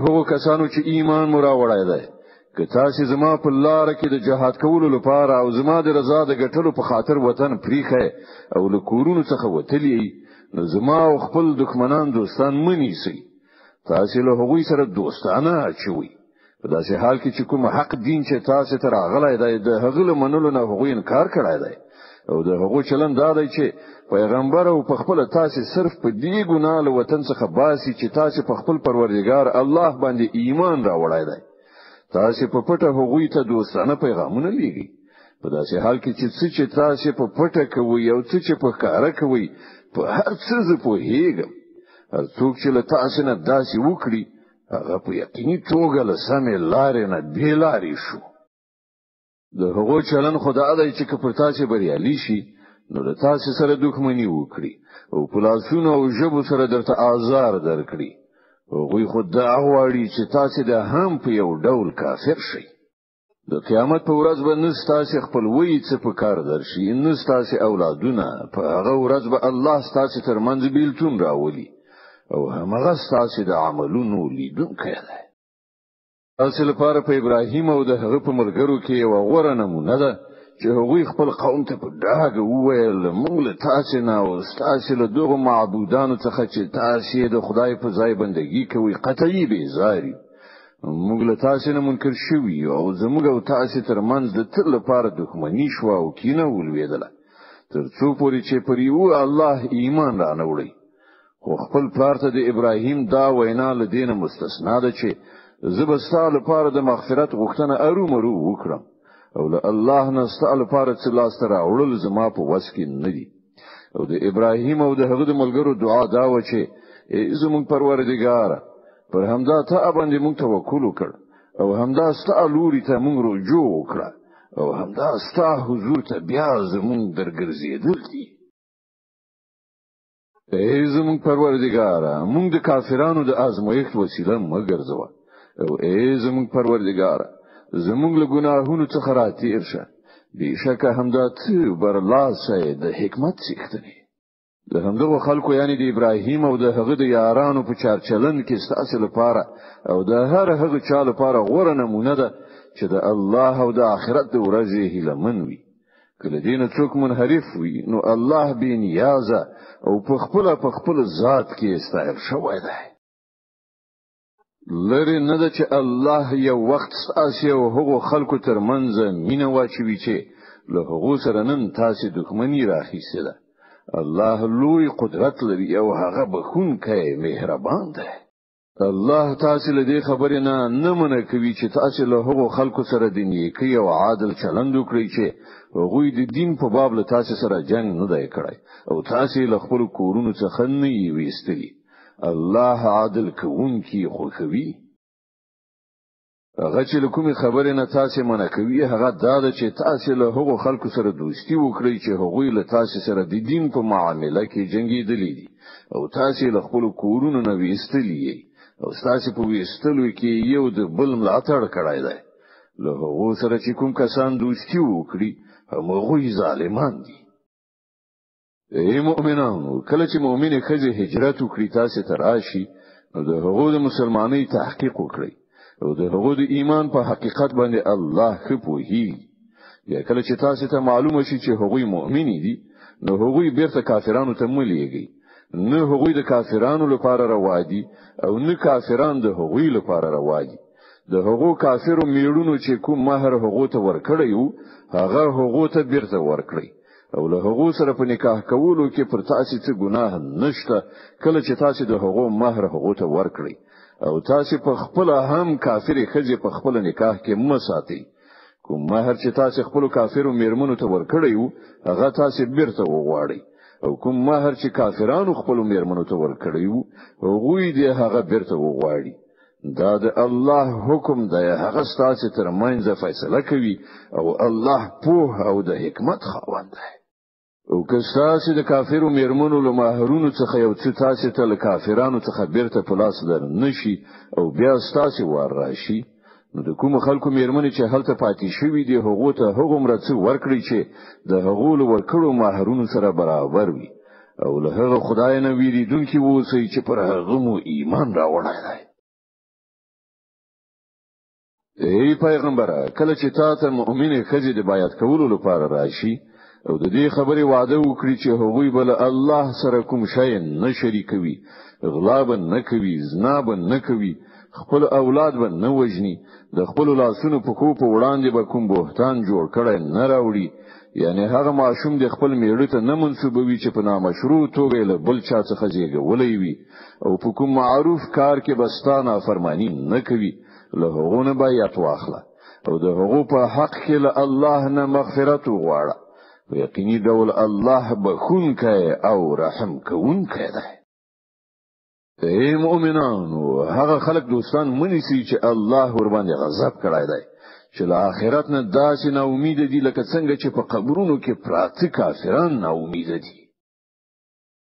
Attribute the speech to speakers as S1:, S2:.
S1: هغو کسانو چې ایمان مو راوړی دی که تاسو زما په لار کې د جهاد کولو لپاره او زما د رضا د ګټلو په خاطر وطن پریخه او له کورونو څخه وتلی نو زما او خپل دښمنان دوستان منی سي تاسو له هغوی سره دوستانه اچوي په داسې حال کې چې کوم حق دین چې تاسو ته راغلی دی د هغه له منلو نه هغوی انکار کړی دی او د هغو چلن دا دی چې پیغمبر او په خپل تاسو صرف په دې ګناه له وطن څخه باسي چې تاسو په خپل پروردگار الله باندې ایمان راوړی دی تاسو په پټه هغوی ته دوستانه پیغامونه لیږي په داسې حال کې چې تاسو په پټه کوي او چې په کار کوي په هر څه زه پوهیږم هر څوک چې له تاسو نه داسې وکړي هغه په یقیني توګه له سمې لارې نه بېلارې شو د هغو چلن خدای دی چې پر تاسو بریالي شي نو د تاسو سره دښمنی وکړي او په لاسونو او ژبو سره درته آزار درکړي هغوی خود دا غواړي چې تاسو د هم په یو ډول کافر شئ د قیامت په ورځ به نستاسو خپلوي څه په کار درشي نستاسو اولادونه په هغه ورځ به الله ستاسو ترمنځ بیلتون راولي او همغه ستاسو د عملونو لیدونکی دی تاسو لپاره په ابراهیم او د هغه په ملګرو کې یو غوره نمونه ده چې هغوی خپل قوم ته په ډاګه وویل موږ له تاسو نه او تاسو له دغه معبودانو څخه چې تاسو د خدای په ځای بندګي کوي قطعي بیزاري موږ له تاسو نه منکر شوي او زموږ او تاسو ترمنځ د تل لپاره دښمنی شو او کینه ولویدله ترڅو پورې چې پر یو الله ایمان را نوړي خو خپل پلار ته د ابراهیم دا وینا له دینه مستثنا ده چې زبستا لپاره د مغفرت غوښتنه ارومرو وکړم او له الله نه ستاسو لپاره چې لاس ته راوړل زما په وس کې نه دي او د ابراهیم او د هغه د ملګرو دعا دا و چې زموږ پروردګار پر همدا ته باندې موږ توکل وکړ او همدا ستاسو لوري ته موږ رجوع وکړه او همدا ستاسو حضور ته بیا زموږ درګرځېدل دي زموږ پروردګار موږ د کافرانو د آزمایښت وسیله مګرځوه او زموږ پروردګار زموږ له ګناهونو څخه راتیر شه بشکه همدا ته برلاسه د حکمت څښتنی د همدغه خلکو یعنی د ابراهیم او د هغه د یارانو په چارچلن کې ستاسو لپاره او د هر هغه چا لپاره غوړه نمونه ده چې د الله او د آخرت د ورځې هیله من وي کله دین څوک منحرف وي نو الله به نیازه او په خپل ذات کې استعار شوی دی لری نه ده چې الله یو وخت تاسو او هغو خلکو ترمنځ مینه واچوي چې له هغو سره نن تاسو دښمنی راخیسته ده الله لوی قدرت لري او هغه بخونکی مهربان دی الله تاسو له دې خبرې نه منع کوي چې تاسو له هغو خلکو سره د نیکی او عادل چلند وکړئ چې هغوی د دین په باب له تاسو سره جنگ نه دی کړی او تاسو له خپل کورونو څخه نه یې ویستلی الله عادل کوونکی خوښوي هغه چې کومې خبرې نه تاسو منع کوي هغه دا ده چې تاسو له هغو خلکو سره دوستی وکړئ چې هغوی له تاسو سره د دین په معاملې کې جنگیدلي دي او تاسو له خپل کورونو نه ویستلی او تاسو په ویستلو کې یو د بل ملاتړ کړای دی له هغو سره چې کوم کسان دوستی وکړي هغوی ظالمان دي ای مؤمنانو کله چې مؤمنه خزه هجرت وکړي تاسو ته راشي نو د هغو د مسلمانۍ تحقیق وکړي او د هغو د ایمان په حقیقت باندې الله خپوهي یا کله چې تاسو ته معلومه شي چې هغوی مؤمنی دي نو هغوی بیرته کافرانو ته مليږي نه هغوی د کافرانو لپاره روادي او نه کافران د هغوی لپاره روادي د هغو کافرو میړونو چې کوم مہر هغو ته ورکړیو هغه هغو ته بیرته ورکړي او له هغو سره په نکاح کولو کې پر تاسو څه ګناه نشته کله چې تاسو د هغو مہر هغو ته ورکړي او تاسو په خپل هم کافر خځه په خپل نکاح کې مساتي کوم مہر چې تاسو خپل کافرو میرمنو ته ورکړیو هغه تاسو بیرته وغواړئ او کوم مہر چې کافرانو خپل میرمنو ته ورکړیو هغه دې هغه بیرته وغواړي دا د الله حکم دی هغه ستاسو ترمنځ فیصله کوي او الله په او د حکمت خاوند دی او که تاسو د کافرو میرمنو له مہرونو څخه یو څه تاسو ته له کافرانو څخه بیرته په لاس در نشي او بیا تاسو ور راشي نو د کوم خلکو میرمنې چې هلته پاتې شوي دي هغه ته هغه مرڅ ورکړي چې د هغه له ورکړو مہرونو سره برابر وي او له هغه خدای نه ویریدونکي ووسی چې پر هغه مو ایمان راوړای دی ای پیغمبره کله چې تاسو مؤمنه خځې د بیعت کولو لپاره راشي او د دې خبرې وعده وکړي چې هغوی بل الله سره کوم شی نه شریکوي غلا به نه کوي زنا به نه کوي خپل اولاد به نه وژني د خپل لاسونو په کو په وړاندې به کوم بهتان جوړ کړي نه راوړي یعنی هغه ماشوم د خپل میړه ته نه منسوبوي چې په نامشروع توګه له بل چا څخه زیږولې وي او په کوم معروف کار کې بستانه فرمانی نه کوي له هغه نه بیعت واخله او د هغه په حق کې له الله نه مغفرت وغواړه یقیني ډول الله بخونکی او رحم کوونکی دی ای مؤمنانو هغه خلک دوستان منیسي چې الله ور باندې غضب کړای دی چې له آخرت نه داسې نا امید دي لکه څنګه چې په قبرونو کې پراته کافران نا امید دي